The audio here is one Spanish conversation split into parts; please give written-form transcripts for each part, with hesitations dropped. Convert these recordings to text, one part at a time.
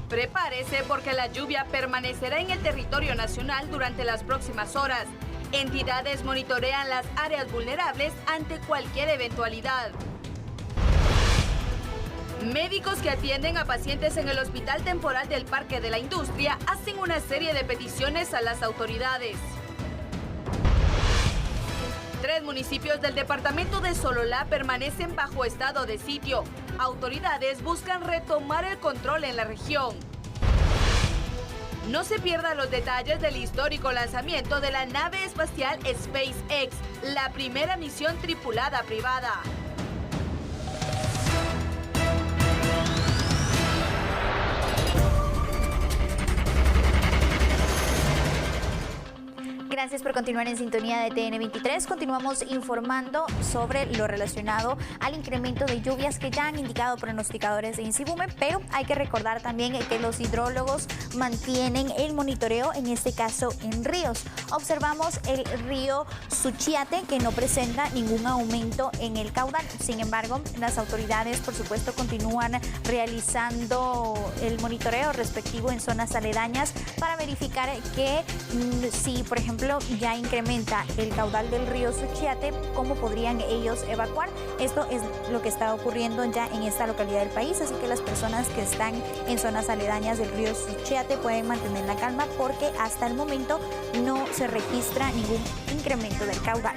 Prepárese porque la lluvia permanecerá en el territorio nacional durante las próximas horas. Entidades monitorean las áreas vulnerables ante cualquier eventualidad. Médicos que atienden a pacientes en el Hospital Temporal del Parque de la Industria hacen una serie de peticiones a las autoridades. 3 municipios del departamento de Sololá permanecen bajo estado de sitio. Autoridades buscan retomar el control en la región. No se pierdan los detalles del histórico lanzamiento de la nave espacial SpaceX, la primera misión tripulada privada. Gracias por continuar en sintonía de TN23. Continuamos informando sobre lo relacionado al incremento de lluvias que ya han indicado pronosticadores de INSIBUME, pero hay que recordar también que los hidrólogos mantienen el monitoreo, en este caso en ríos. Observamos el río Suchiate, que no presenta ningún aumento en el caudal. Sin embargo, las autoridades, por supuesto, continúan realizando el monitoreo respectivo en zonas aledañas para verificar que si, por ejemplo, ya incrementa el caudal del río Suchiate, ¿cómo podrían ellos evacuar? Esto es lo que está ocurriendo ya en esta localidad del país, así que las personas que están en zonas aledañas del río Suchiate pueden mantener la calma porque hasta el momento no se registra ningún incremento del caudal.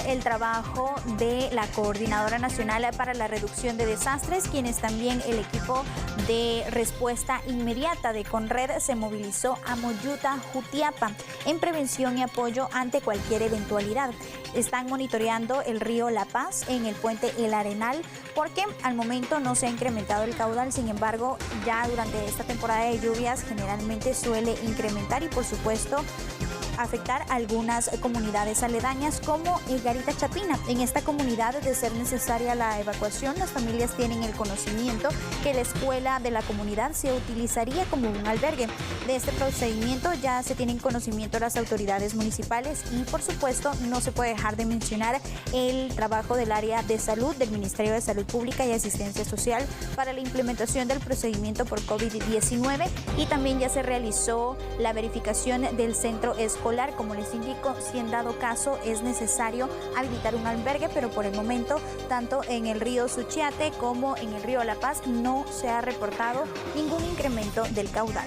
El trabajo de la Coordinadora Nacional para la Reducción de Desastres, quienes también el equipo de respuesta inmediata de CONRED se movilizó a Moyuta, Jutiapa, en prevención y apoyo ante cualquier eventualidad. Están monitoreando el río La Paz en el puente El Arenal, porque al momento no se ha incrementado el caudal. Sin embargo, ya durante esta temporada de lluvias generalmente suele incrementar y, por supuesto, afectar a algunas comunidades aledañas como Garita Chapina. En esta comunidad, de ser necesaria la evacuación, las familias tienen el conocimiento que la escuela de la comunidad se utilizaría como un albergue. De este procedimiento ya se tienen conocimiento las autoridades municipales y, por supuesto, no se puede dejar de mencionar el trabajo del área de salud del Ministerio de Salud Pública y Asistencia Social para la implementación del procedimiento por COVID-19, y también ya se realizó la verificación del centro escolar. Como les indico, si en dado caso es necesario habilitar un albergue, pero por el momento, tanto en el río Suchiate como en el río La Paz, no se ha reportado ningún incremento del caudal.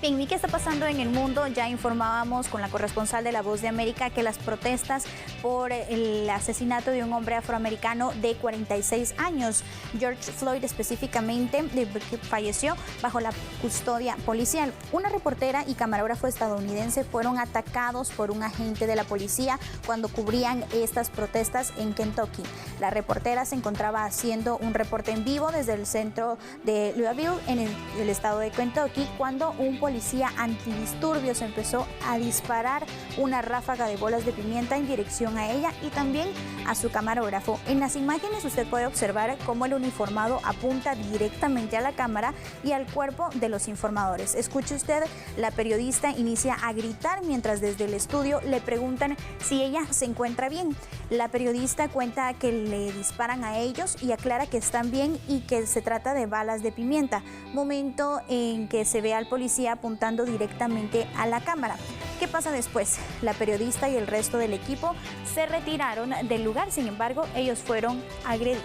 Bien, ¿y qué está pasando en el mundo? Ya informábamos con la corresponsal de La Voz de América que las protestas por el asesinato de un hombre afroamericano de 46 años, George Floyd específicamente, que falleció bajo la custodia policial. Una reportera y camarógrafo estadounidense fueron atacados por un agente de la policía cuando cubrían estas protestas en Kentucky. La reportera se encontraba haciendo un reporte en vivo desde el centro de Louisville, en el estado de Kentucky, cuando un policía antidisturbios empezó a disparar una ráfaga de bolas de pimienta en dirección a ella y también a su camarógrafo. En las imágenes usted puede observar cómo el uniformado apunta directamente a la cámara y al cuerpo de los informadores. Escuche usted, la periodista inicia a gritar mientras desde el estudio le preguntan si ella se encuentra bien. La periodista cuenta que le disparan a ellos y aclara que están bien y que se trata de balas de pimienta. Momento en que se ve al policía apuntando directamente a la cámara. ¿Qué pasa después? La periodista y el resto del equipo se retiraron del lugar, sin embargo, ellos fueron agredidos.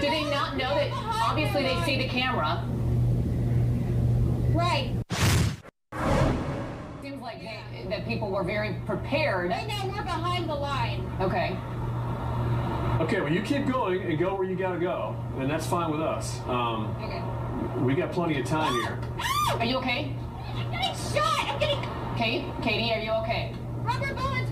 Do they not know that obviously they see the camera? Right. Seems like that people were very prepared. Right now we're behind the line. Okay. Okay, well you keep going and go where you gotta go, and that's fine with us. Okay. We got plenty of time here. Are you okay? I'm getting shot! I'm getting... Katie, are you okay? Rubber bullets,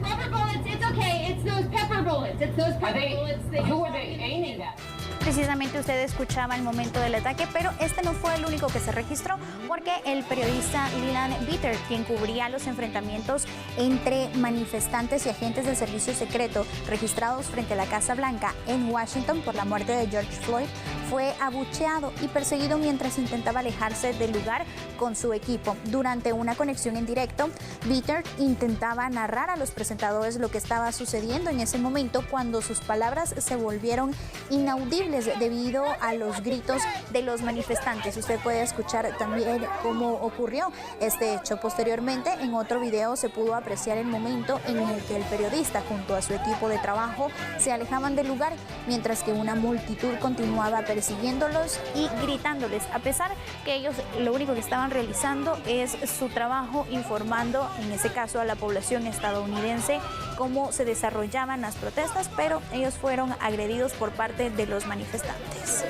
it's okay. It's those pepper bullets. It's those pepper bullets. Who are they aiming at? Precisamente usted escuchaba el momento del ataque, pero este no fue el único que se registró, porque el periodista Leland Bitter, quien cubría los enfrentamientos entre manifestantes y agentes del servicio secreto registrados frente a la Casa Blanca en Washington por la muerte de George Floyd, fue abucheado y perseguido mientras intentaba alejarse del lugar con su equipo. Durante una conexión en directo, Bitter intentaba narrar a los presentadores lo que estaba sucediendo en ese momento cuando sus palabras se volvieron inaudibles debido a los gritos de los manifestantes. Usted puede escuchar también cómo ocurrió este hecho. Posteriormente, en otro video se pudo apreciar el momento en el que el periodista junto a su equipo de trabajo se alejaban del lugar, mientras que una multitud continuaba persiguiéndolos y gritándoles, a pesar que ellos lo único que estaban realizando es su trabajo, informando en ese caso a la población estadounidense cómo se desarrollaban las protestas, pero ellos fueron agredidos por parte de los manifestantes.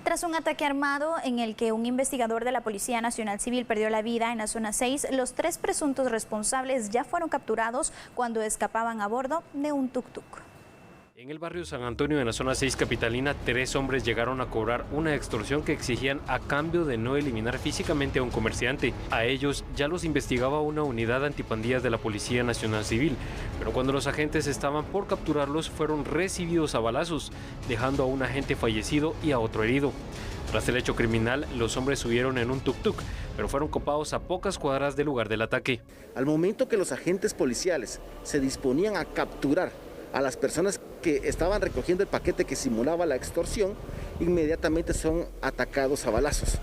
Tras un ataque armado en el que un investigador de la Policía Nacional Civil perdió la vida en la zona 6, los 3 presuntos responsables ya fueron capturados cuando escapaban a bordo de un tuk-tuk. En el barrio San Antonio, en la zona 6 capitalina, 3 hombres llegaron a cobrar una extorsión que exigían a cambio de no eliminar físicamente a un comerciante. A ellos ya los investigaba una unidad antipandillas de la Policía Nacional Civil, pero cuando los agentes estaban por capturarlos, fueron recibidos a balazos, dejando a un agente fallecido y a otro herido. Tras el hecho criminal, los hombres subieron en un tuk-tuk, pero fueron copados a pocas cuadras del lugar del ataque. Al momento que los agentes policiales se disponían a capturar a las personas que estaban recogiendo el paquete que simulaba la extorsión, inmediatamente son atacados a balazos.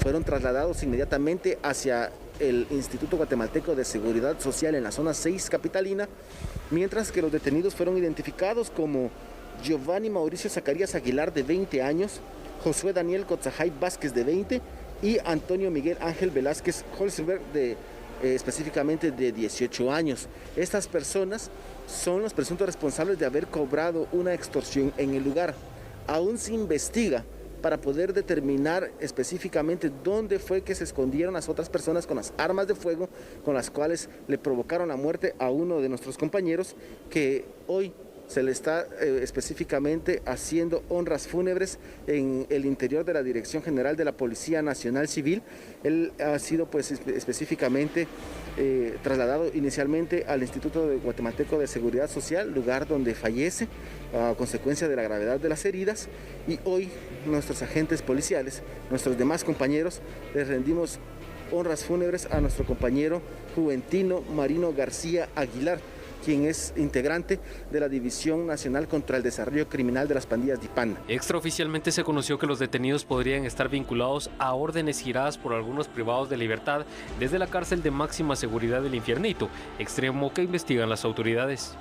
Fueron trasladados inmediatamente hacia el Instituto Guatemalteco de Seguridad Social en la zona 6 capitalina, mientras que los detenidos fueron identificados como Giovanni Mauricio Zacarías Aguilar, de 20 años, Josué Daniel Cotzajay Vázquez, de 20, y Antonio Miguel Ángel Velázquez Holzberg, específicamente de 18 años. Estas personas son los presuntos responsables de haber cobrado una extorsión en el lugar. Aún se investiga para poder determinar específicamente dónde fue que se escondieron las otras personas con las armas de fuego con las cuales le provocaron la muerte a uno de nuestros compañeros, que hoy se le está específicamente haciendo honras fúnebres en el interior de la Dirección General de la Policía Nacional Civil. Él ha sido pues específicamente trasladado inicialmente al Instituto Guatemalteco de Seguridad Social, lugar donde fallece a consecuencia de la gravedad de las heridas, y hoy nuestros agentes policiales, nuestros demás compañeros, les rendimos honras fúnebres a nuestro compañero Juventino Marino García Aguilar, quien es integrante de la División Nacional contra el Desarrollo Criminal de las Pandillas de IPAN. Extraoficialmente se conoció que los detenidos podrían estar vinculados a órdenes giradas por algunos privados de libertad desde la cárcel de máxima seguridad del Infiernito, extremo que investigan las autoridades.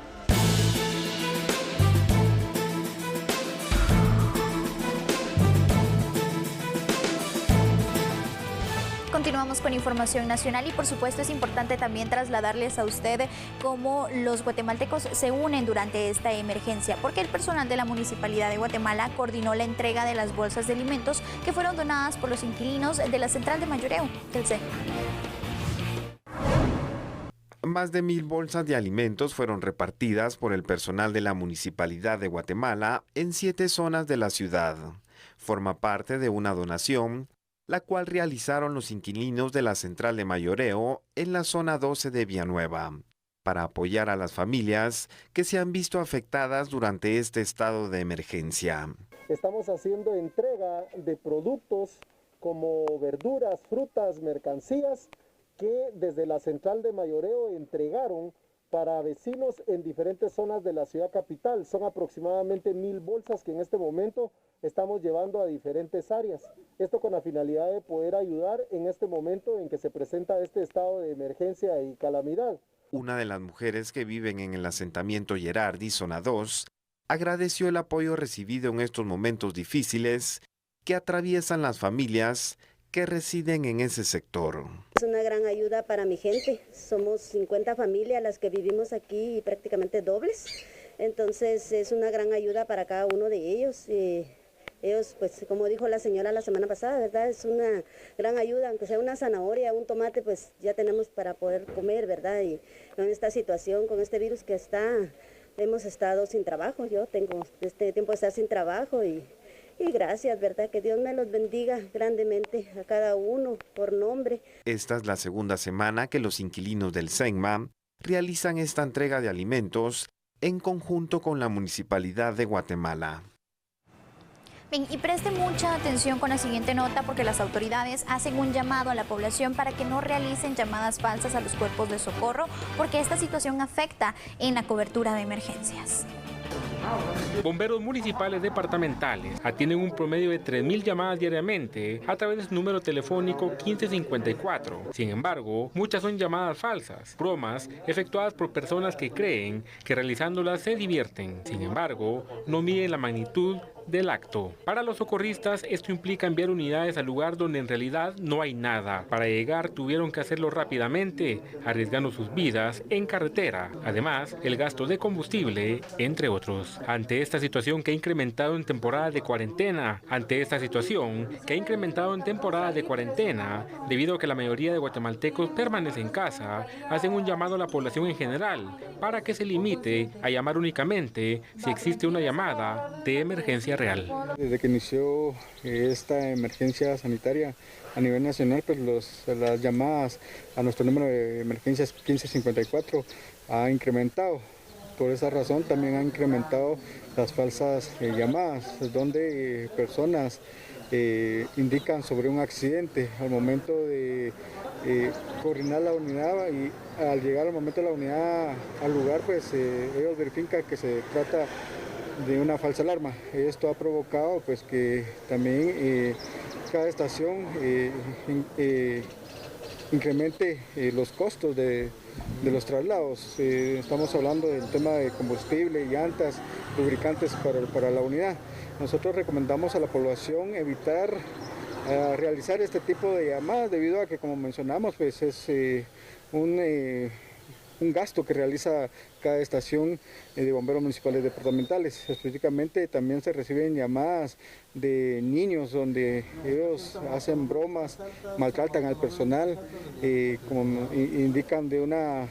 Continuamos con información nacional y por supuesto es importante también trasladarles a usted cómo los guatemaltecos se unen durante esta emergencia, porque el personal de la Municipalidad de Guatemala coordinó la entrega de las bolsas de alimentos que fueron donadas por los inquilinos de la central de mayoreo del CEN. Más de 1,000 bolsas de alimentos fueron repartidas por el personal de la Municipalidad de Guatemala en 7 zonas de la ciudad. Forma parte de una donación la cual realizaron los inquilinos de la central de mayoreo en la zona 12 de Villanueva, para apoyar a las familias que se han visto afectadas durante este estado de emergencia. Estamos haciendo entrega de productos como verduras, frutas, mercancías que desde la central de mayoreo entregaron para vecinos en diferentes zonas de la ciudad capital. Son aproximadamente 1,000 bolsas que en este momento estamos llevando a diferentes áreas. Esto con la finalidad de poder ayudar en este momento en que se presenta este estado de emergencia y calamidad. Una de las mujeres que viven en el asentamiento Gerardi, zona 2, agradeció el apoyo recibido en estos momentos difíciles que atraviesan las familias que residen en ese sector. Es una gran ayuda para mi gente. Somos 50 familias las que vivimos aquí y prácticamente dobles. Entonces es una gran ayuda para cada uno de ellos. Ellos, pues como dijo la señora la semana pasada, ¿verdad? Es una gran ayuda, aunque sea una zanahoria, un tomate, pues ya tenemos para poder comer, ¿verdad? Y con esta situación, con este virus hemos estado sin trabajo. Yo tengo este tiempo de estar sin trabajo y Y gracias, ¿verdad? Que Dios me los bendiga grandemente a cada uno por nombre. Esta es la segunda semana que los inquilinos del Senma realizan esta entrega de alimentos en conjunto con la Municipalidad de Guatemala. Bien, y preste mucha atención con la siguiente nota porque las autoridades hacen un llamado a la población para que no realicen llamadas falsas a los cuerpos de socorro porque esta situación afecta en la cobertura de emergencias. Bomberos municipales departamentales atienden un promedio de 3.000 llamadas diariamente a través del número telefónico 1554. Sin embargo, muchas son llamadas falsas, bromas efectuadas por personas que creen que realizándolas se divierten. Sin embargo, no miden la magnitud del acto. Para los socorristas, esto implica enviar unidades al lugar donde en realidad no hay nada. Para llegar tuvieron que hacerlo rápidamente, arriesgando sus vidas en carretera. Además, el gasto de combustible, entre otros. Ante esta situación que ha incrementado en temporada de cuarentena, debido a que la mayoría de guatemaltecos permanecen en casa, hacen un llamado a la población en general para que se limite a llamar únicamente si existe una llamada de emergencia real. Desde que inició esta emergencia sanitaria a nivel nacional, pues las llamadas a nuestro número de emergencias 1554 ha incrementado. Por esa razón también ha incrementado las falsas llamadas, donde personas indican sobre un accidente al momento de coordinar la unidad, y al llegar al momento de la unidad al lugar, pues ellos verifican que se trata de una falsa alarma. Esto ha provocado pues que también cada estación incremente los costos de los traslados. Estamos hablando del tema de combustible, llantas, lubricantes para la unidad. Nosotros recomendamos a la población evitar realizar este tipo de llamadas debido a que, como mencionamos, pues es un gasto que realiza cada estación de bomberos municipales departamentales. Específicamente también se reciben llamadas de niños donde ellos hacen bromas, maltratan al personal, como indican de una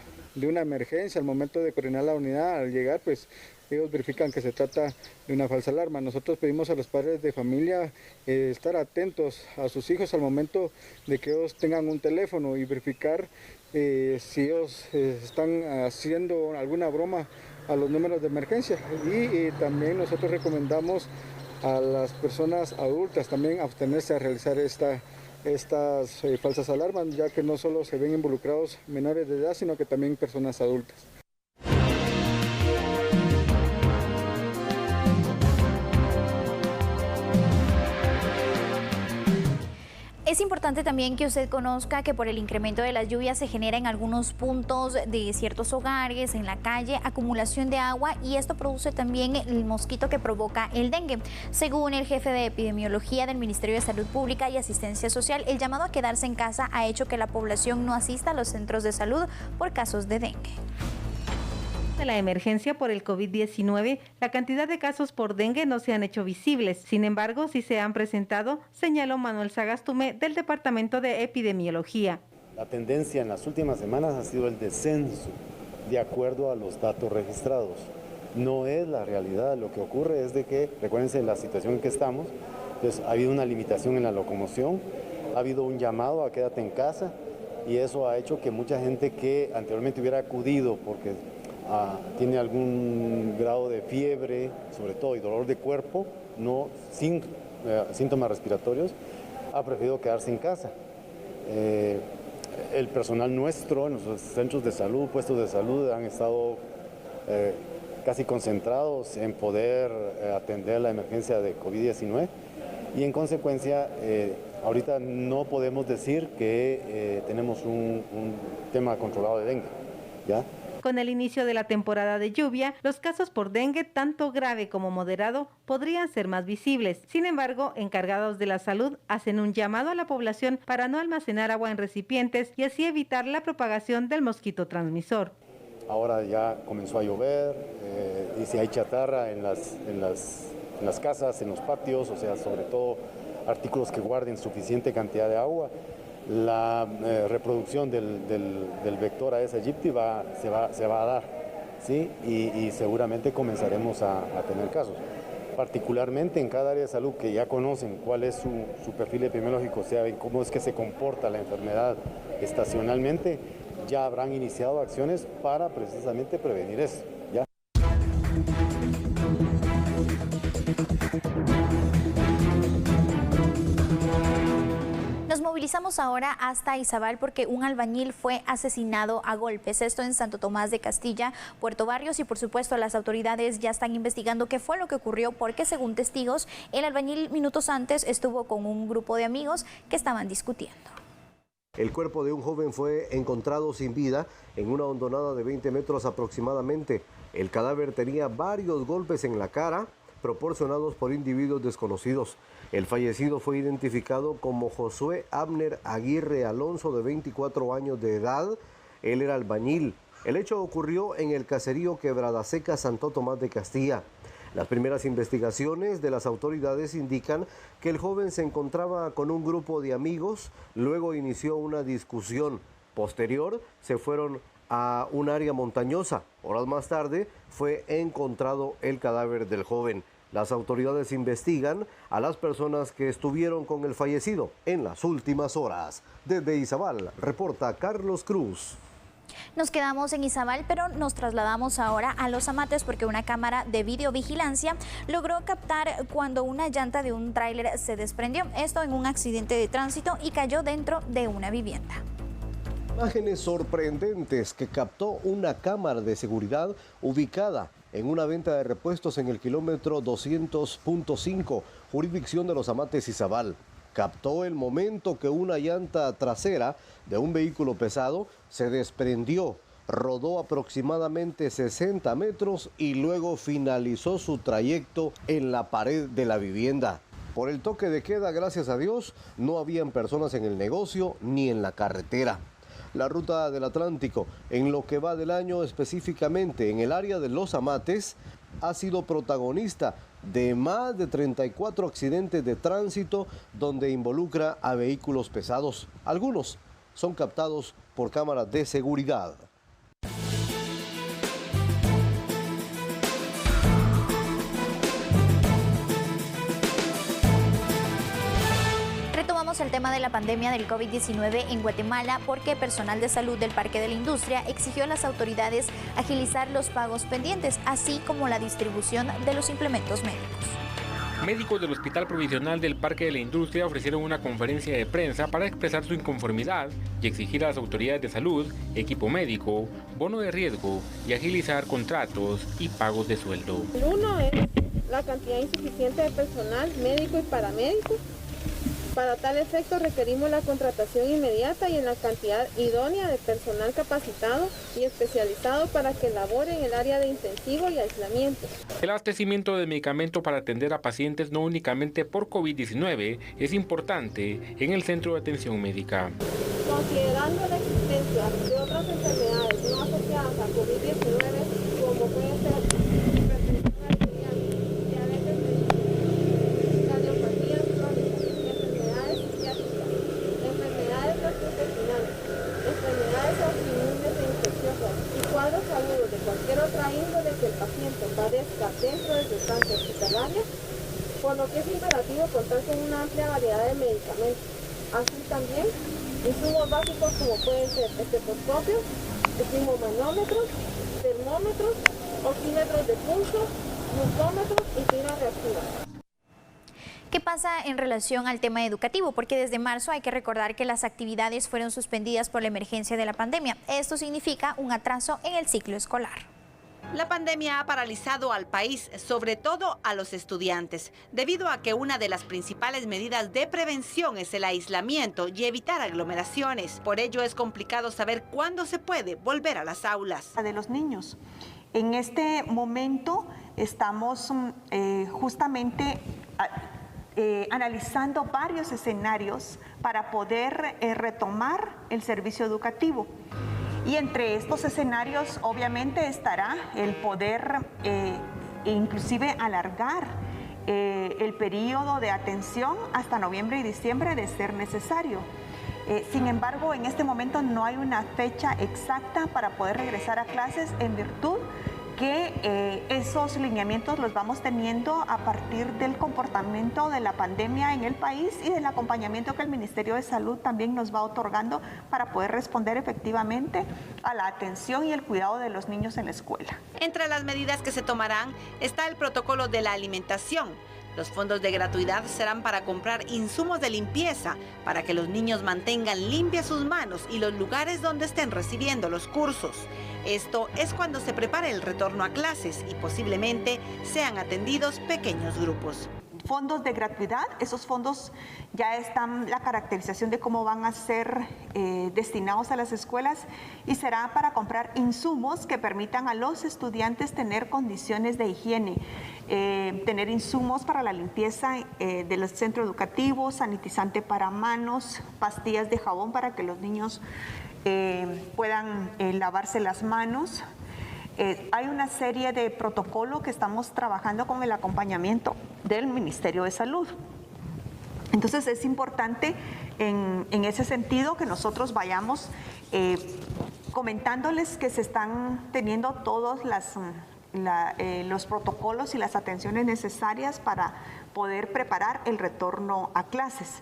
emergencia al momento de coordinar la unidad. Al llegar, pues ellos verifican que se trata de una falsa alarma. Nosotros pedimos a los padres de familia estar atentos a sus hijos al momento de que ellos tengan un teléfono y verificar si ellos están haciendo alguna broma a los números de emergencia. Y también nosotros recomendamos a las personas adultas también abstenerse a realizar estas falsas alarmas, ya que no solo se ven involucrados menores de edad, sino que también personas adultas. Es importante también que usted conozca que por el incremento de las lluvias se genera en algunos puntos de ciertos hogares, en la calle, acumulación de agua, y esto produce también el mosquito que provoca el dengue. Según el jefe de epidemiología del Ministerio de Salud Pública y Asistencia Social, el llamado a quedarse en casa ha hecho que la población no asista a los centros de salud por casos de dengue. De la emergencia por el COVID-19, la cantidad de casos por dengue no se han hecho visibles. Sin embargo, sí se han presentado, señaló Manuel Sagastume del Departamento de Epidemiología. La tendencia en las últimas semanas ha sido el descenso, de acuerdo a los datos registrados. No es la realidad. Lo que ocurre es de que, recuérdense la situación en que estamos, pues ha habido una limitación en la locomoción, ha habido un llamado a quédate en casa, y eso ha hecho que mucha gente que anteriormente hubiera acudido porque tiene algún grado de fiebre, sobre todo, y dolor de cuerpo, sin síntomas respiratorios, ha preferido quedarse en casa. El personal nuestro, en los centros de salud, puestos de salud, han estado casi concentrados en poder atender la emergencia de COVID-19, y en consecuencia, ahorita no podemos decir que tenemos un tema controlado de dengue, ¿ya? Con el inicio de la temporada de lluvia, los casos por dengue, tanto grave como moderado, podrían ser más visibles. Sin embargo, encargados de la salud hacen un llamado a la población para no almacenar agua en recipientes y así evitar la propagación del mosquito transmisor. Ahora ya comenzó a llover, y si hay chatarra en las casas, en los patios, o sea, sobre todo artículos que guarden suficiente cantidad de agua, la reproducción del vector Aedes aegypti se va a dar, ¿sí? Y seguramente comenzaremos a tener casos. particularmente en cada área de salud que ya conocen cuál es su perfil epidemiológico, saben cómo es que se comporta la enfermedad estacionalmente, ya habrán iniciado acciones para precisamente prevenir eso. ¿Ya? Nos movilizamos ahora hasta Izabal porque un albañil fue asesinado a golpes. Esto en Santo Tomás de Castilla, Puerto Barrios, y por supuesto las autoridades ya están investigando qué fue lo que ocurrió porque según testigos el albañil minutos antes estuvo con un grupo de amigos que estaban discutiendo. El cuerpo de un joven fue encontrado sin vida en una hondonada de 20 metros aproximadamente. El cadáver tenía varios golpes en la cara proporcionados por individuos desconocidos. El fallecido fue identificado como Josué Abner Aguirre Alonso, de 24 años de edad. Él era albañil. El hecho ocurrió en el caserío Quebrada Seca, Santo Tomás de Castilla. Las primeras investigaciones de las autoridades indican que el joven se encontraba con un grupo de amigos, luego inició una discusión. Posterior, se fueron a un área montañosa. Horas más tarde fue encontrado el cadáver del joven. Las autoridades investigan a las personas que estuvieron con el fallecido en las últimas horas. Desde Izabal, reporta Carlos Cruz. Nos quedamos en Izabal, pero nos trasladamos ahora a Los Amates porque una cámara de videovigilancia logró captar cuando una llanta de un tráiler se desprendió. Esto en un accidente de tránsito y cayó dentro de una vivienda. Imágenes sorprendentes que captó una cámara de seguridad ubicada en una venta de repuestos en el kilómetro 200.5, jurisdicción de Los Amates, Izabal. Captó el momento que una llanta trasera de un vehículo pesado se desprendió, rodó aproximadamente 60 metros y luego finalizó su trayecto en la pared de la vivienda. Por el toque de queda, gracias a Dios, no habían personas en el negocio ni en la carretera. La ruta del Atlántico, en lo que va del año específicamente en el área de Los Amates, ha sido protagonista de más de 34 accidentes de tránsito donde involucra a vehículos pesados. Algunos son captados por cámaras de seguridad. El tema de la pandemia del COVID-19 en Guatemala porque personal de salud del Parque de la Industria exigió a las autoridades agilizar los pagos pendientes, así como la distribución de los implementos médicos. Médicos del Hospital Provisional del Parque de la Industria ofrecieron una conferencia de prensa para expresar su inconformidad y exigir a las autoridades de salud, equipo médico, bono de riesgo y agilizar contratos y pagos de sueldo. El uno es la cantidad insuficiente de personal médico y paramédico. Para tal efecto requerimos la contratación inmediata y en la cantidad idónea de personal capacitado y especializado para que labore en el área de intensivo y aislamiento. El abastecimiento de medicamentos para atender a pacientes no únicamente por COVID-19 es importante en el centro de atención médica. Considerando la existencia de otras enfermedades no asociadas a COVID-19, como puede ser cualquier otra índole que el paciente padezca dentro de su estancia hospitalaria, por lo que es imperativo contar con una amplia variedad de medicamentos. Así también, insumos básicos como pueden ser estetoscopios, esquimomanómetros, termómetros, oxímetros de pulso, glucómetros y tiras reactivas. ¿Qué pasa en relación al tema educativo? Porque desde marzo hay que recordar que las actividades fueron suspendidas por la emergencia de la pandemia. Esto significa un atraso en el ciclo escolar. La pandemia ha paralizado al país, sobre todo a los estudiantes, debido a que una de las principales medidas de prevención es el aislamiento y evitar aglomeraciones. Por ello es complicado saber cuándo se puede volver a las aulas. De los niños. En este momento estamos justamente analizando varios escenarios para poder retomar el servicio educativo. Y entre estos escenarios obviamente estará el poder inclusive alargar el periodo de atención hasta noviembre y diciembre de ser necesario. Sin embargo, en este momento no hay una fecha exacta para poder regresar a clases en virtud que esos lineamientos los vamos teniendo a partir del comportamiento de la pandemia en el país y del acompañamiento que el Ministerio de Salud también nos va otorgando para poder responder efectivamente a la atención y el cuidado de los niños en la escuela. Entre las medidas que se tomarán está el protocolo de la alimentación. Los fondos de gratuidad serán para comprar insumos de limpieza, para que los niños mantengan limpias sus manos y los lugares donde estén recibiendo los cursos. Esto es cuando se prepare el retorno a clases y posiblemente sean atendidos pequeños grupos. Fondos de gratuidad, esos fondos ya están la caracterización de cómo van a ser destinados a las escuelas y será para comprar insumos que permitan a los estudiantes tener condiciones de higiene, tener insumos para la limpieza de los centros educativos, sanitizante para manos, pastillas de jabón para que los niños puedan lavarse las manos. Hay una serie de protocolos que estamos trabajando con el acompañamiento del Ministerio de Salud. Entonces es importante en ese sentido que nosotros vayamos comentándoles que se están teniendo todos los protocolos y las atenciones necesarias para poder preparar el retorno a clases.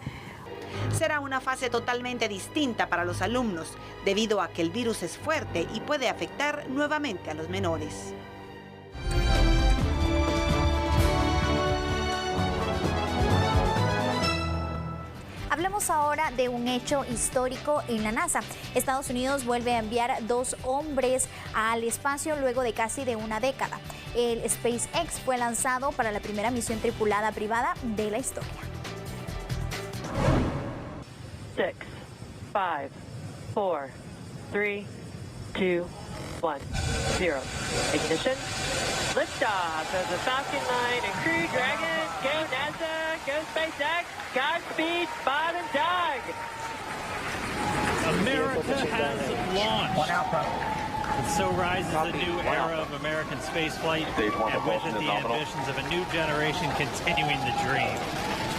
Será una fase totalmente distinta para los alumnos, debido a que el virus es fuerte y puede afectar nuevamente a los menores. Hablemos ahora de un hecho histórico en la NASA. Estados Unidos vuelve a enviar 2 hombres al espacio luego de casi de una década. El SpaceX fue lanzado para la primera misión tripulada privada de la historia. 6, 5, 4, 3, 2, 1, 0. Ignition. Liftoff of the Falcon 9 and Crew Dragon. Go NASA, go SpaceX. Godspeed, Bob and Doug. America has launched. And so rises a new era of American spaceflight, and with it the ambitions of a new generation continuing the dream.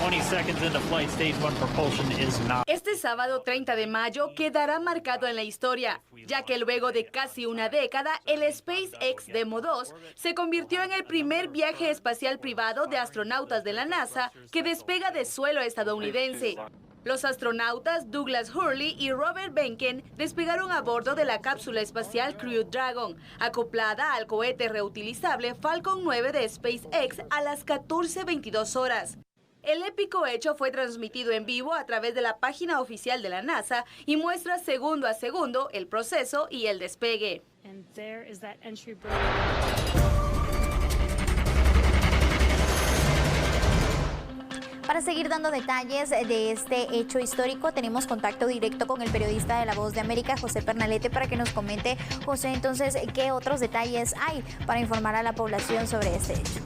20 seconds into flight, stage 1 propulsion is not. Este sábado 30 de mayo quedará marcado en la historia, ya que luego de casi una década, el SpaceX Demo 2 se convirtió en el primer viaje espacial privado de astronautas de la NASA que despega de suelo estadounidense. Los astronautas Douglas Hurley y Robert Behnken despegaron a bordo de la cápsula espacial Crew Dragon, acoplada al cohete reutilizable Falcon 9 de SpaceX a las 14:22 horas. El épico hecho fue transmitido en vivo a través de la página oficial de la NASA y muestra segundo a segundo el proceso y el despegue. Para seguir dando detalles de este hecho histórico, tenemos contacto directo con el periodista de La Voz de América, José Pernalete, para que nos comente, José, entonces, ¿qué otros detalles hay para informar a la población sobre este hecho?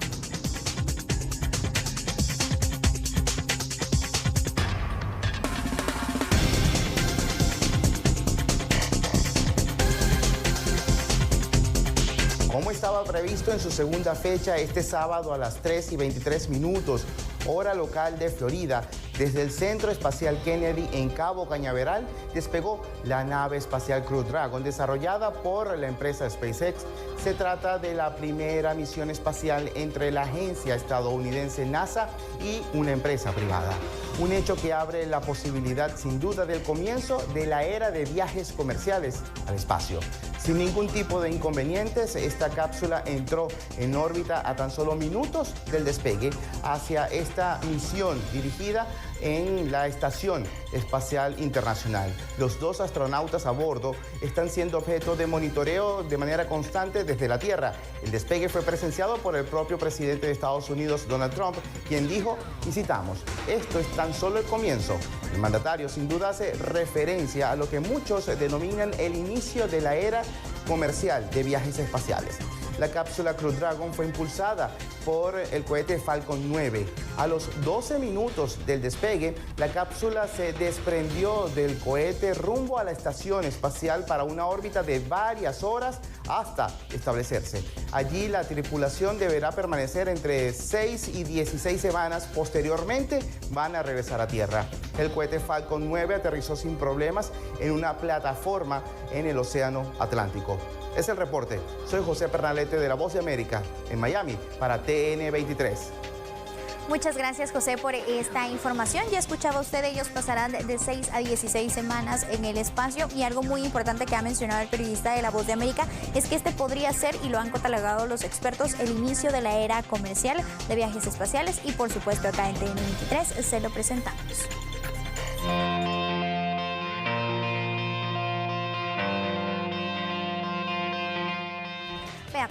Como estaba previsto en su segunda fecha este sábado a las 3:23, hora local de Florida, desde el Centro Espacial Kennedy en Cabo Cañaveral, despegó la nave espacial Crew Dragon desarrollada por la empresa SpaceX. Se trata de la primera misión espacial entre la agencia estadounidense NASA y una empresa privada. Un hecho que abre la posibilidad sin duda del comienzo de la era de viajes comerciales al espacio. Sin ningún tipo de inconvenientes, esta cápsula entró en órbita a tan solo minutos del despegue hacia esta misión dirigida en la Estación Espacial Internacional. Los 2 astronautas a bordo están siendo objeto de monitoreo de manera constante desde la Tierra. El despegue fue presenciado por el propio presidente de Estados Unidos, Donald Trump, quien dijo, y citamos, esto es tan solo el comienzo. El mandatario sin duda hace referencia a lo que muchos denominan el inicio de la era comercial de viajes espaciales. La cápsula Crew Dragon fue impulsada por el cohete Falcon 9. A los 12 minutos del despegue, la cápsula se desprendió del cohete rumbo a la estación espacial para una órbita de varias horas hasta establecerse. Allí la tripulación deberá permanecer entre 6 y 16 semanas. Posteriormente van a regresar a Tierra. El cohete Falcon 9 aterrizó sin problemas en una plataforma en el Océano Atlántico. Es el reporte. Soy José Pernalete. reporte de La Voz de América en Miami para TN23. Muchas gracias, José, por esta información. Ya escuchaba usted, ellos pasarán de 6 a 16 semanas en el espacio, y algo muy importante que ha mencionado el periodista de La Voz de América es que este podría ser, y lo han catalogado los expertos, el inicio de la era comercial de viajes espaciales, y por supuesto acá en TN23 se lo presentamos.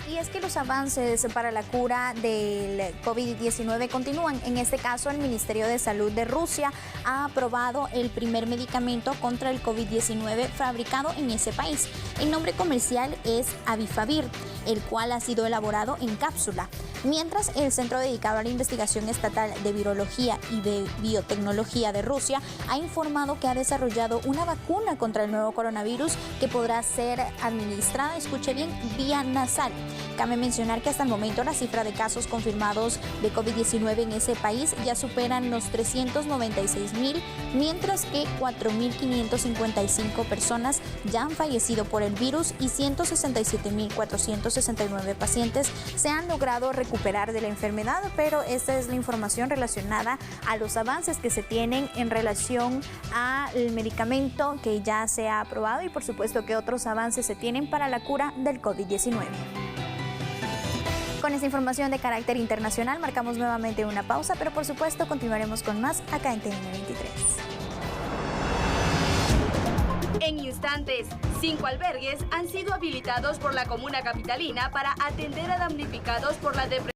Y es que los avances para la cura del COVID-19 continúan. En este caso, el Ministerio de Salud de Rusia ha aprobado el primer medicamento contra el COVID-19 fabricado en ese país. El nombre comercial es Avifavir, el cual ha sido elaborado en cápsula. Mientras, el Centro dedicado a la Investigación Estatal de Virología y de Biotecnología de Rusia ha informado que ha desarrollado una vacuna contra el nuevo coronavirus que podrá ser administrada, escuche bien, vía nasal. Cabe mencionar que hasta el momento la cifra de casos confirmados de COVID-19 en ese país ya superan los 396,000, mientras que 4,555 personas ya han fallecido por el virus y 167,469 pacientes se han logrado recuperar de la enfermedad. Pero esta es la información relacionada a los avances que se tienen en relación al medicamento que ya se ha aprobado, y por supuesto que otros avances se tienen para la cura del COVID-19. Con esta información de carácter internacional marcamos nuevamente una pausa, pero por supuesto continuaremos con más acá en TN23. En instantes, 5 albergues han sido habilitados por la comuna capitalina para atender a damnificados por la depresión.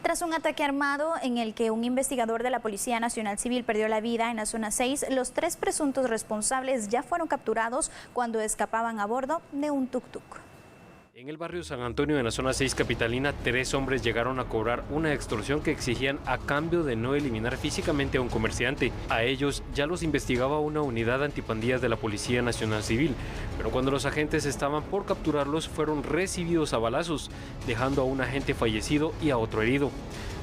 Tras un ataque armado en el que un investigador de la Policía Nacional Civil perdió la vida en la zona 6, los 3 presuntos responsables ya fueron capturados cuando escapaban a bordo de un tuk-tuk. En el barrio San Antonio, en la zona 6 capitalina, 3 hombres llegaron a cobrar una extorsión que exigían a cambio de no eliminar físicamente a un comerciante. A ellos ya los investigaba una unidad antipandillas de la Policía Nacional Civil, pero cuando los agentes estaban por capturarlos, fueron recibidos a balazos, dejando a un agente fallecido y a otro herido.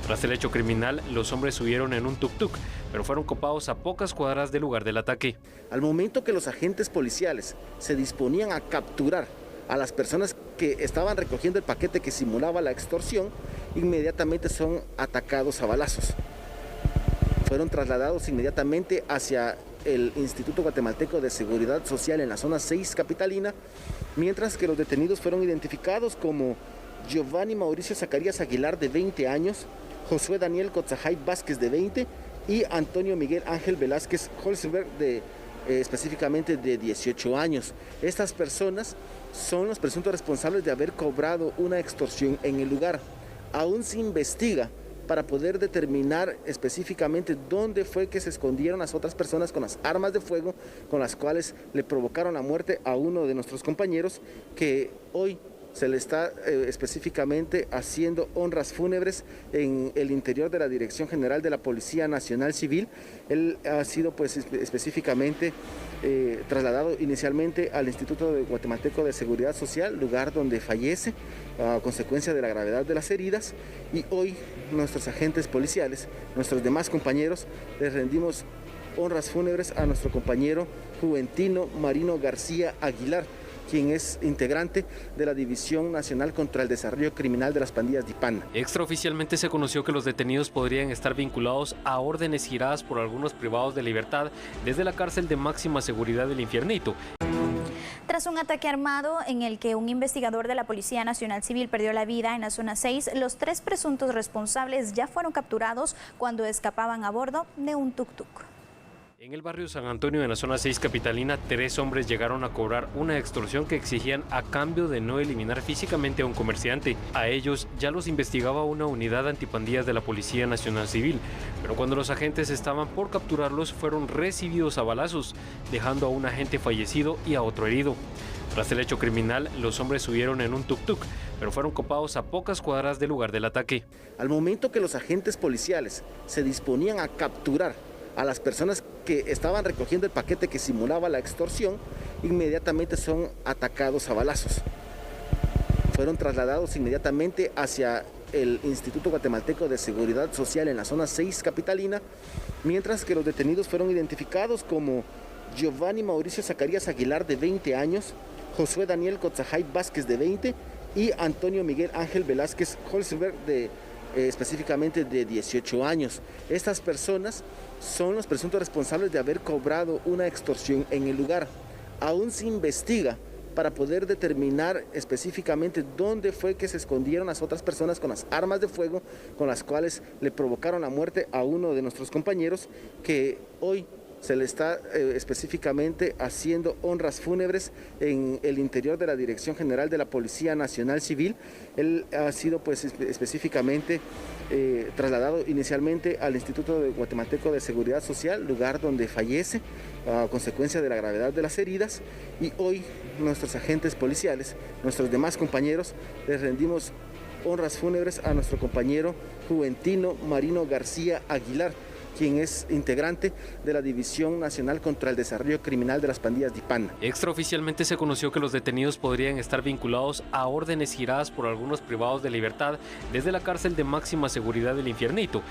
Tras el hecho criminal, los hombres huyeron en un tuk-tuk, pero fueron copados a pocas cuadras del lugar del ataque. Al momento que los agentes policiales se disponían a capturar a las personas que estaban recogiendo el paquete que simulaba la extorsión, inmediatamente son atacados a balazos. Fueron trasladados inmediatamente hacia el Instituto Guatemalteco de Seguridad Social en la zona 6 capitalina, mientras que los detenidos fueron identificados como Giovanni Mauricio Zacarías Aguilar, de 20 años, Josué Daniel Cotzajay Vázquez, de 20, y Antonio Miguel Ángel Velázquez Holzberg, específicamente de 18 años. Estas personas son los presuntos responsables de haber cobrado una extorsión en el lugar. Aún se investiga para poder determinar específicamente dónde fue que se escondieron las otras personas con las armas de fuego con las cuales le provocaron la muerte a uno de nuestros compañeros, que hoy se le está específicamente haciendo honras fúnebres en el interior de la Dirección General de la Policía Nacional Civil. Él ha sido pues específicamente trasladado inicialmente al Instituto Guatemalteco de Seguridad Social, lugar donde fallece a consecuencia de la gravedad de las heridas, y hoy nuestros agentes policiales, nuestros demás compañeros, les rendimos honras fúnebres a nuestro compañero Juventino Marino García Aguilar, quien es integrante de la División Nacional contra el Desarrollo Criminal de las Pandillas DIPANA. Extraoficialmente se conoció que los detenidos podrían estar vinculados a órdenes giradas por algunos privados de libertad desde la cárcel de máxima seguridad del Infiernito. Tras un ataque armado en el que un investigador de la Policía Nacional Civil perdió la vida en la zona 6, los 3 presuntos responsables ya fueron capturados cuando escapaban a bordo de un tuk-tuk. En el barrio San Antonio, en la zona 6 capitalina, 3 hombres llegaron a cobrar una extorsión que exigían a cambio de no eliminar físicamente a un comerciante. A ellos ya los investigaba una unidad antipandillas de la Policía Nacional Civil, pero cuando los agentes estaban por capturarlos, fueron recibidos a balazos, dejando a un agente fallecido y a otro herido. Tras el hecho criminal, los hombres huyeron en un tuk-tuk, pero fueron copados a pocas cuadras del lugar del ataque. Al momento que los agentes policiales se disponían a capturar a las personas que estaban recogiendo el paquete que simulaba la extorsión, inmediatamente son atacados a balazos. Fueron trasladados inmediatamente hacia el Instituto Guatemalteco de Seguridad Social en la zona 6 capitalina, mientras que los detenidos fueron identificados como Giovanni Mauricio Zacarías Aguilar, de 20 años, Josué Daniel Cotzajay Vázquez, de 20, y Antonio Miguel Ángel Velázquez Holzberg, específicamente de 18 años. Estas personas son los presuntos responsables de haber cobrado una extorsión en el lugar. Aún se investiga para poder determinar específicamente dónde fue que se escondieron las otras personas con las armas de fuego con las cuales le provocaron la muerte a uno de nuestros compañeros, que hoy se le está específicamente haciendo honras fúnebres en el interior de la Dirección General de la Policía Nacional Civil. Él ha sido pues específicamente trasladado inicialmente al Instituto Guatemalteco de Seguridad Social, lugar donde fallece a consecuencia de la gravedad de las heridas, y hoy nuestros agentes policiales, nuestros demás compañeros, les rendimos honras fúnebres a nuestro compañero Juventino Marino García Aguilar, quien es integrante de la División Nacional contra el Desarrollo Criminal de las Pandillas de Ipana. Extraoficialmente se conoció que los detenidos podrían estar vinculados a órdenes giradas por algunos privados de libertad desde la cárcel de máxima seguridad del Infiernito.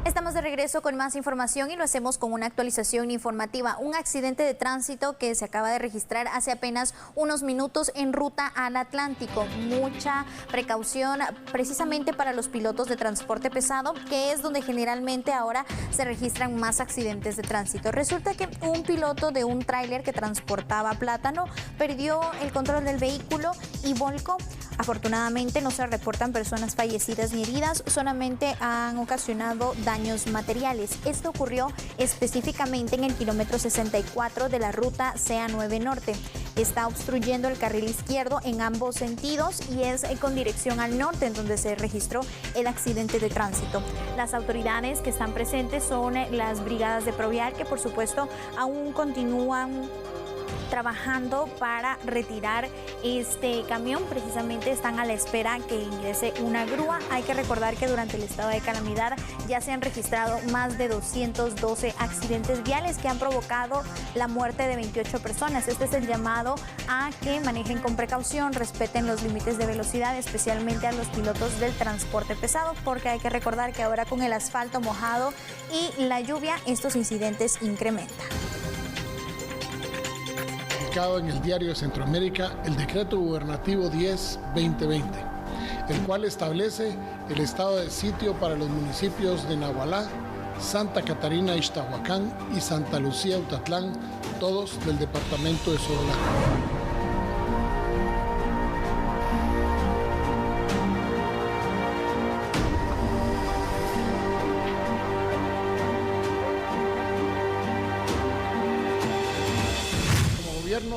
Estamos de regreso con más información y lo hacemos con una actualización informativa. Un accidente de tránsito que se acaba de registrar hace apenas unos minutos en ruta al Atlántico. Mucha precaución precisamente para los pilotos de transporte pesado, que es donde generalmente ahora se registran más accidentes de tránsito. Resulta que un piloto de un tráiler que transportaba plátano perdió el control del vehículo y volcó. Afortunadamente no se reportan personas fallecidas ni heridas, solamente han ocasionado daños materiales. Esto ocurrió específicamente en el kilómetro 64 de la ruta CA9 Norte. Está obstruyendo el carril izquierdo en ambos sentidos y es con dirección al norte en donde se registró el accidente de tránsito. Las autoridades que están presentes son las brigadas de Provial, que por supuesto aún continúan trabajando para retirar este camión. Precisamente están a la espera que ingrese una grúa. Hay que recordar que durante el estado de calamidad ya se han registrado más de 212 accidentes viales que han provocado la muerte de 28 personas. Este es el llamado a que manejen con precaución, respeten los límites de velocidad, especialmente a los pilotos del transporte pesado, porque hay que recordar que ahora con el asfalto mojado y la lluvia, estos incidentes incrementan. En el Diario de Centroamérica el Decreto Gubernativo 10-2020, el cual establece el estado de sitio para los municipios de Nahualá, Santa Catarina Ixtahuacán y Santa Lucía Utatlán, todos del departamento de Sololá.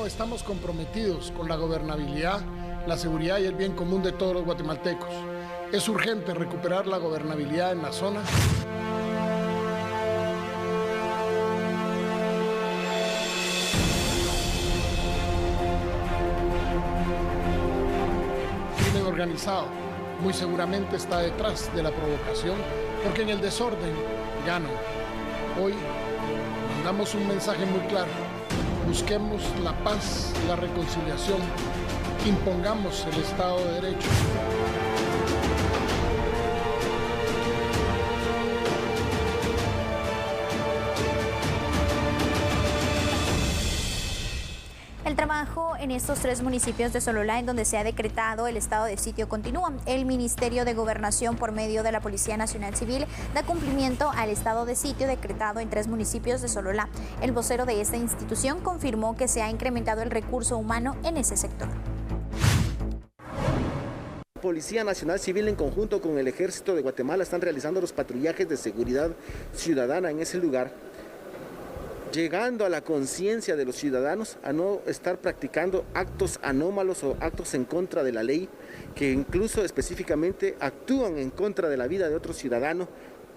Estamos comprometidos con la gobernabilidad, la seguridad y el bien común de todos los guatemaltecos. Es urgente recuperar la gobernabilidad en la zona. El crimen organizado muy seguramente está detrás de la provocación, porque en el desorden ganan. Hoy mandamos un mensaje muy claro. Busquemos la paz, la reconciliación, impongamos el Estado de Derecho. El trabajo en estos 3 municipios de Sololá, en donde se ha decretado el estado de sitio, continúa. El Ministerio de Gobernación, por medio de la Policía Nacional Civil, da cumplimiento al estado de sitio decretado en 3 municipios de Sololá. El vocero de esta institución confirmó que se ha incrementado el recurso humano en ese sector. Policía Nacional Civil en conjunto con el Ejército de Guatemala están realizando los patrullajes de seguridad ciudadana en ese lugar, llegando a la conciencia de los ciudadanos a no estar practicando actos anómalos o actos en contra de la ley, que incluso específicamente actúan en contra de la vida de otro ciudadano,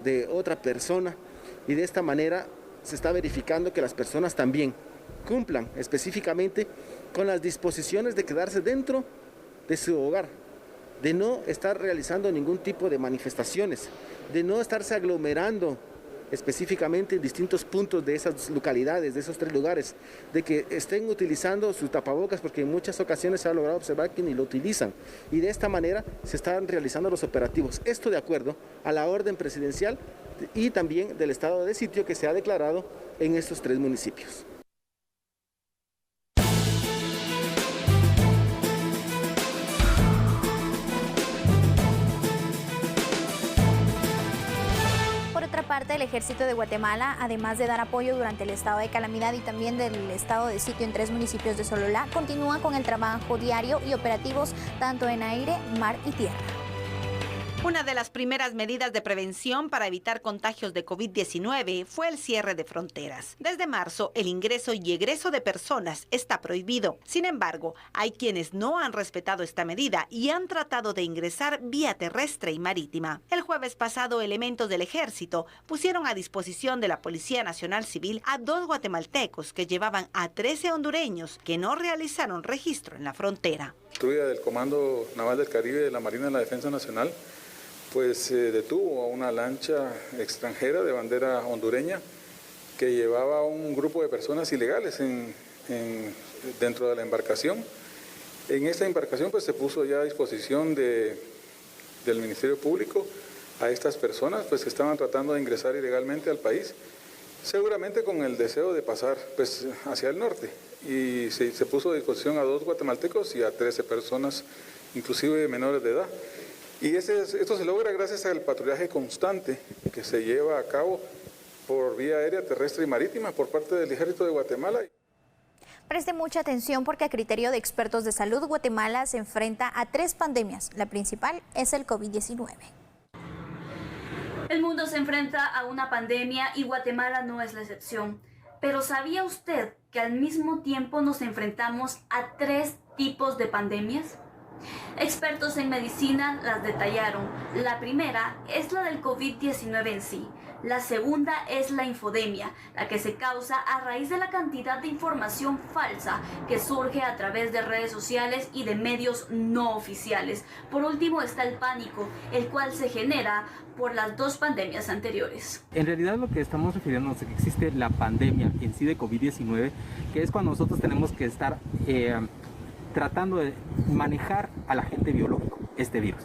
de otra persona, y de esta manera se está verificando que las personas también cumplan específicamente con las disposiciones de quedarse dentro de su hogar, de no estar realizando ningún tipo de manifestaciones, de no estarse aglomerando específicamente en distintos puntos de esas localidades, de esos 3 lugares, de que estén utilizando sus tapabocas, porque en muchas ocasiones se ha logrado observar que ni lo utilizan, y de esta manera se están realizando los operativos. Esto de acuerdo a la orden presidencial y también del estado de sitio que se ha declarado en estos 3 municipios. Ejército de Guatemala, además de dar apoyo durante el estado de calamidad y también del estado de sitio en 3 municipios de Sololá, continúa con el trabajo diario y operativos tanto en aire, mar y tierra. Una de las primeras medidas de prevención para evitar contagios de COVID-19 fue el cierre de fronteras. Desde marzo, el ingreso y egreso de personas está prohibido. Sin embargo, hay quienes no han respetado esta medida y han tratado de ingresar vía terrestre y marítima. El jueves pasado, elementos del ejército pusieron a disposición de la Policía Nacional Civil a 2 guatemaltecos que llevaban a 13 hondureños que no realizaron registro en la frontera. La patrulla del Comando Naval del Caribe de la Marina de la Defensa Nacional pues detuvo a una lancha extranjera de bandera hondureña que llevaba un grupo de personas ilegales dentro de la embarcación. En esta embarcación pues se puso ya a disposición del Ministerio Público a estas personas pues que estaban tratando de ingresar ilegalmente al país, seguramente con el deseo de pasar pues hacia el norte. Y se puso a disposición a 2 guatemaltecos y a 13 personas, inclusive menores de edad. Y esto se logra gracias al patrullaje constante que se lleva a cabo por vía aérea, terrestre y marítima por parte del Ejército de Guatemala. Preste mucha atención porque a criterio de expertos de salud, Guatemala se enfrenta a 3 pandemias. La principal es el COVID-19. El mundo se enfrenta a una pandemia y Guatemala no es la excepción. Pero ¿sabía usted que al mismo tiempo nos enfrentamos a 3 tipos de pandemias? Expertos en medicina las detallaron. La primera es la del COVID-19 en sí. La segunda es la infodemia, la que se causa a raíz de la cantidad de información falsa que surge a través de redes sociales y de medios no oficiales. Por último está el pánico, el cual se genera por las 2 pandemias anteriores. En realidad lo que estamos refiriéndonos es que existe la pandemia en sí de COVID-19, que es cuando nosotros tenemos que estar tratando de manejar al agente biológico, este virus.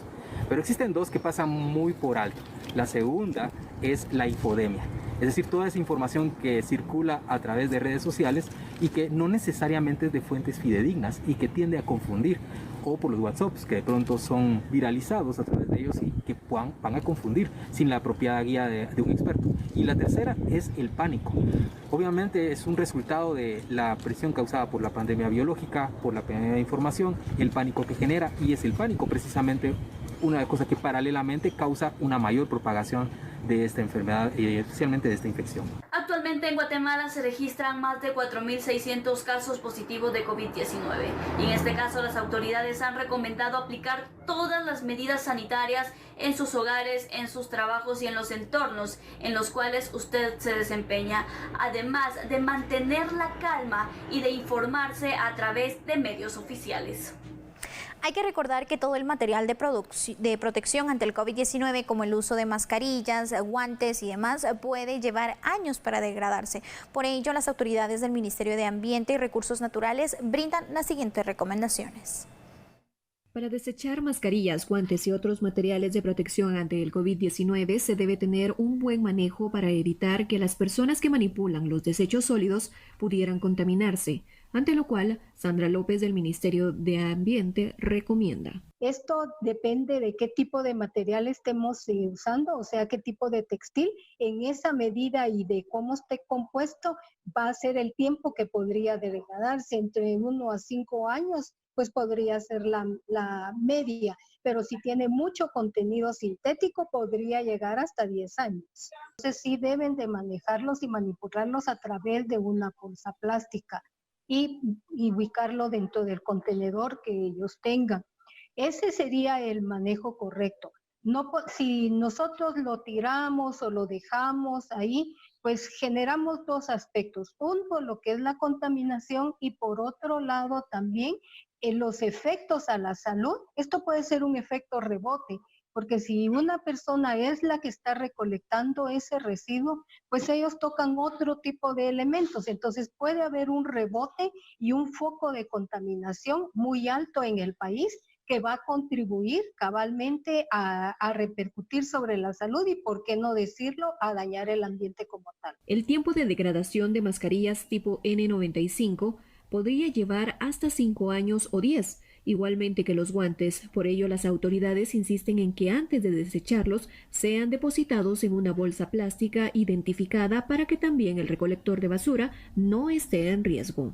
Pero existen 2 que pasan muy por alto. La segunda es la infodemia, es decir, toda esa información que circula a través de redes sociales y que no necesariamente es de fuentes fidedignas y que tiende a confundir, o por los WhatsApps que de pronto son viralizados a través de ellos y que van a confundir sin la apropiada guía de un experto. Y la tercera es el pánico. Obviamente es un resultado de la presión causada por la pandemia biológica, por la pandemia de información, el pánico que genera, y es el pánico precisamente una cosa que paralelamente causa una mayor propagación de esta enfermedad y especialmente de esta infección. Actualmente en Guatemala se registran más de 4.600 casos positivos de COVID-19 y en este caso las autoridades han recomendado aplicar todas las medidas sanitarias en sus hogares, en sus trabajos y en los entornos en los cuales usted se desempeña, además de mantener la calma y de informarse a través de medios oficiales. Hay que recordar que todo el material de protección ante el COVID-19, como el uso de mascarillas, guantes y demás, puede llevar años para degradarse. Por ello, las autoridades del Ministerio de Ambiente y Recursos Naturales brindan las siguientes recomendaciones. Para desechar mascarillas, guantes y otros materiales de protección ante el COVID-19 se debe tener un buen manejo para evitar que las personas que manipulan los desechos sólidos pudieran contaminarse, ante lo cual Sandra López del Ministerio de Ambiente recomienda. Esto depende de qué tipo de material estemos usando, o sea, qué tipo de textil. En esa medida y de cómo esté compuesto va a ser el tiempo que podría degradarse, entre 1 a 5 años, pues podría ser la media, pero si tiene mucho contenido sintético podría llegar hasta 10 años. Entonces sí deben de manejarlos y manipularlos a través de una bolsa plástica y ubicarlo dentro del contenedor que ellos tengan. Ese sería el manejo correcto. No, si nosotros lo tiramos o lo dejamos ahí, pues generamos 2 aspectos. Uno, por lo que es la contaminación, y por otro lado también los efectos a la salud. Esto puede ser un efecto rebote, porque si una persona es la que está recolectando ese residuo, pues ellos tocan otro tipo de elementos. Entonces puede haber un rebote y un foco de contaminación muy alto en el país, que va a contribuir cabalmente a repercutir sobre la salud y, por qué no decirlo, a dañar el ambiente como tal. El tiempo de degradación de mascarillas tipo N95 podría llevar hasta 5 años o 10, igualmente que los guantes. Por ello, las autoridades insisten en que antes de desecharlos sean depositados en una bolsa plástica identificada para que también el recolector de basura no esté en riesgo.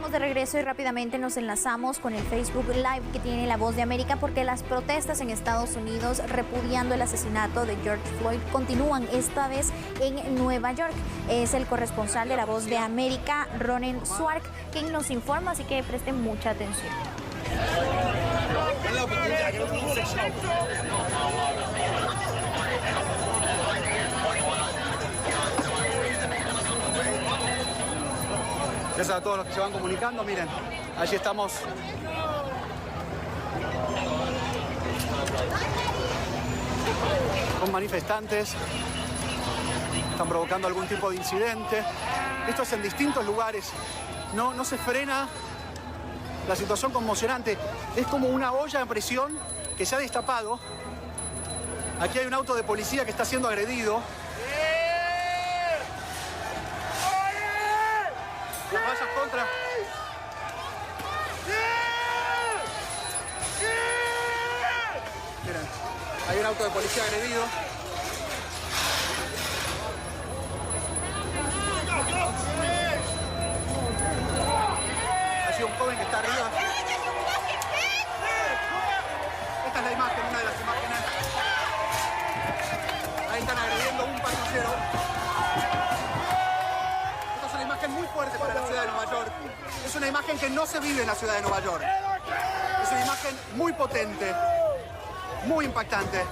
De regreso y rápidamente nos enlazamos con el Facebook Live que tiene La Voz de América porque las protestas en Estados Unidos repudiando el asesinato de George Floyd continúan, esta vez en Nueva York. Es el corresponsal de La Voz de América, Ronen Swark, quien nos informa, así que presten mucha atención. Gracias a todos los que se van comunicando. Miren, allí estamos. Con manifestantes. Están provocando algún tipo de incidente. Esto es en distintos lugares. No se frena la situación conmocionante. Es como una olla de presión que se ha destapado. Aquí hay un auto de policía que está siendo agredido. Las vallas contra. Miren, hay un auto de policía agredido. Hay un joven que está arriba. Esta es la imagen, una de las imágenes. Ahí están agrediendo a un pasajero. Muy fuerte para la ciudad de Nueva York. Es una imagen que no se vive en la ciudad de Nueva York. Es una imagen muy potente, muy impactante.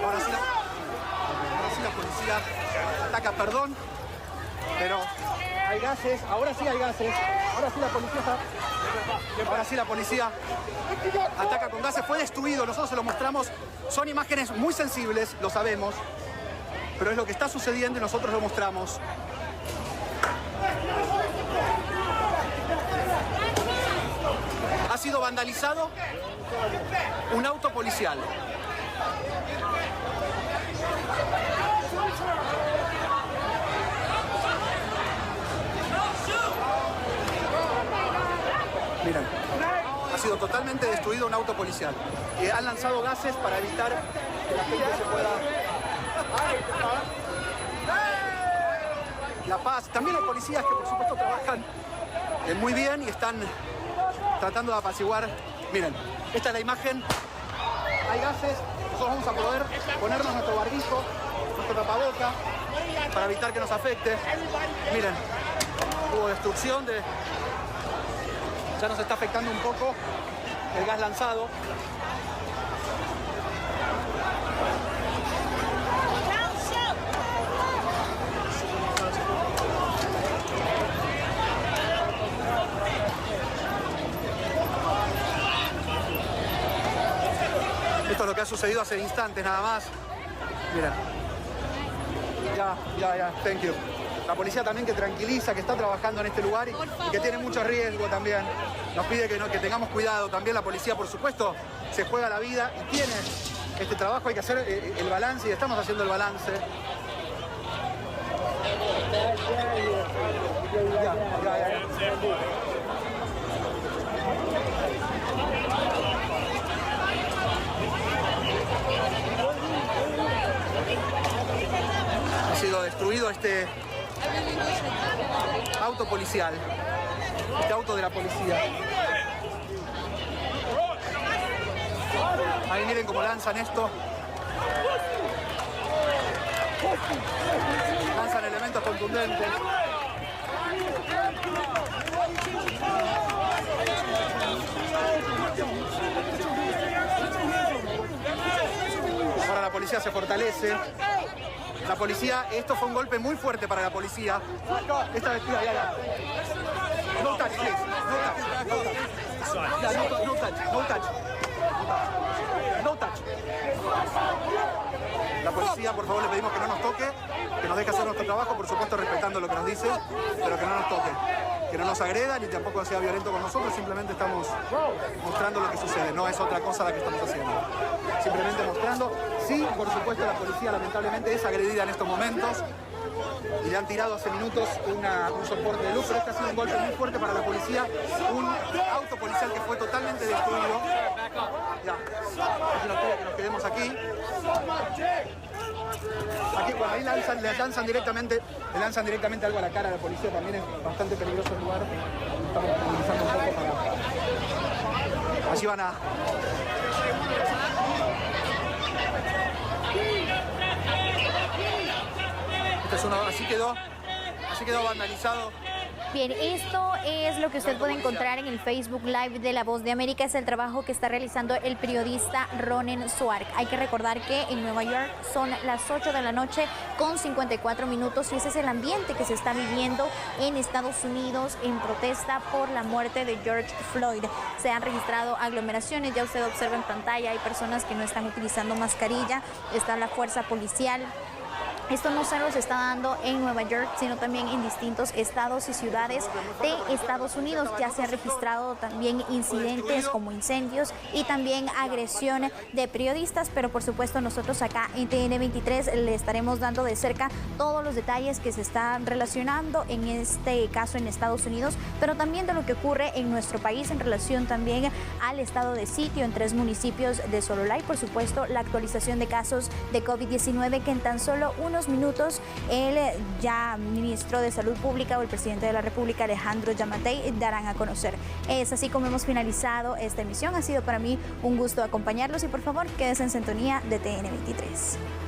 Ahora sí la policía ataca, perdón. Pero hay gases, ahora sí hay gases, ahora sí la policía ataca con gases, fue destruido, nosotros se lo mostramos, son imágenes muy sensibles, lo sabemos, pero es lo que está sucediendo y nosotros lo mostramos. Ha sido vandalizado un auto policial. Miren, ha sido totalmente destruido un auto policial. Han lanzado gases para evitar que la gente se pueda... La paz. También hay policías que por supuesto trabajan muy bien y están tratando de apaciguar. Miren, esta es la imagen. Hay gases. Nosotros vamos a poder ponernos nuestro barbijo, nuestro tapaboca, para evitar que nos afecte. Miren, hubo destrucción de... Ya nos está afectando un poco el gas lanzado. Esto es lo que ha sucedido hace instantes nada más. Miren. Ya, thank you. La policía también que tranquiliza, que está trabajando en este lugar y que tiene mucho riesgo también. Nos pide que tengamos cuidado. También la policía, por supuesto, se juega la vida y tiene este trabajo. Hay que hacer el balance y estamos haciendo el balance. Ha sido destruido este auto policial, este auto de la policía. Ahí miren cómo lanzan esto. Lanzan elementos contundentes. Ahora la policía se fortalece. La policía, esto fue un golpe muy fuerte para la policía. Esta vestida, ya. No touch, please. No touch. No touch. La policía, por favor, le pedimos que no nos toque, que nos deje hacer nuestro trabajo, por supuesto respetando lo que nos dice, pero que no nos toque, que no nos agreda ni tampoco sea violento con nosotros, simplemente estamos mostrando lo que sucede, no es otra cosa la que estamos haciendo. Simplemente mostrando, sí, por supuesto la policía lamentablemente es agredida en estos momentos y le han tirado hace minutos un soporte de luz, pero este ha sido un golpe muy fuerte para la policía, un auto policial que fue totalmente destruido. Ya, que nos quedemos aquí. Aquí, bueno, ahí le lanzan directamente algo a la cara a la policía, también es bastante peligroso el lugar. Estamos movilizando un poco para... Allí van a... Este es uno, así quedó vandalizado. Bien, esto es lo que usted puede encontrar en el Facebook Live de La Voz de América. Es el trabajo que está realizando el periodista Ronen Swark. Hay que recordar que en Nueva York son las 8 de la noche con 54 minutos y ese es el ambiente que se está viviendo en Estados Unidos en protesta por la muerte de George Floyd. Se han registrado aglomeraciones, ya usted observa en pantalla, hay personas que no están utilizando mascarilla, está la fuerza policial. Esto no solo se está dando en Nueva York, sino también en distintos estados y ciudades de Estados Unidos. Ya se han registrado también incidentes como incendios y también agresión de periodistas, pero por supuesto nosotros acá en TN23 le estaremos dando de cerca todos los detalles que se están relacionando en este caso en Estados Unidos, pero también de lo que ocurre en nuestro país en relación también al estado de sitio en 3 municipios de Sololá y por supuesto la actualización de casos de COVID-19 que en tan solo unos minutos el ya ministro de Salud Pública o el presidente de la República, Alejandro Yamatei, darán a conocer. Es así como hemos finalizado esta emisión. Ha sido para mí un gusto acompañarlos y por favor quédense en sintonía de TN23.